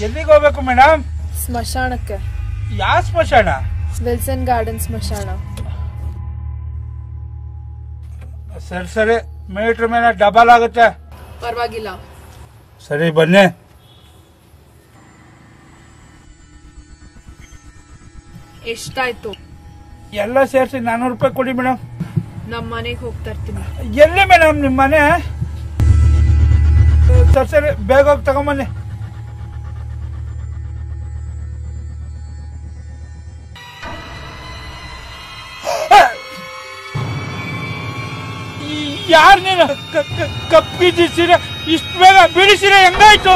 ಎಲ್ಲಿಗೆ ಹೋಗ್ಬೇಕು ಮೇಡಮ್? ಸ್ಮಶಾನಕ್ಕೆ. ಯಾವ ಸ್ಮಶಾನ? ವಿಲ್ಸನ್ ಗಾರ್ಡನ್ ಸ್ಮಶಾನ. ಸರಿ ಸರಿ, ಮೀಟರ್ ಮೇಲೆ ಡಬಲ್ ಆಗುತ್ತೆ. ಪರವಾಗಿಲ್ಲ. ಸರಿ ಬನ್ನಿ. ಎಷ್ಟಾಯ್ತು? ಎಲ್ಲ ಸೇರಿಸಿ 400 ರೂಪಾಯಿ ಕೊಡಿ ಮೇಡಮ್. ನಮ್ಮ ಮನೆಗೆ ಹೋಗ್ತಾ ಇರ್ತೀನಿ. ಎಲ್ಲಿ ಮೇಡಮ್ ನಿಮ್ಮ ಮನೆ? ಸರಿ ಸರಿ, ಬೇಗ ಹೋಗಿ ತಗೊಂಬನ್ನಿ. ಯಾರು ನೀನು? ಕಪ್ಪಿದ್ದೀರ ಇಷ್ಟು ಬೇಗ ಬಿಡಿಸಿರ ಹೆಂಗಾಯ್ತು?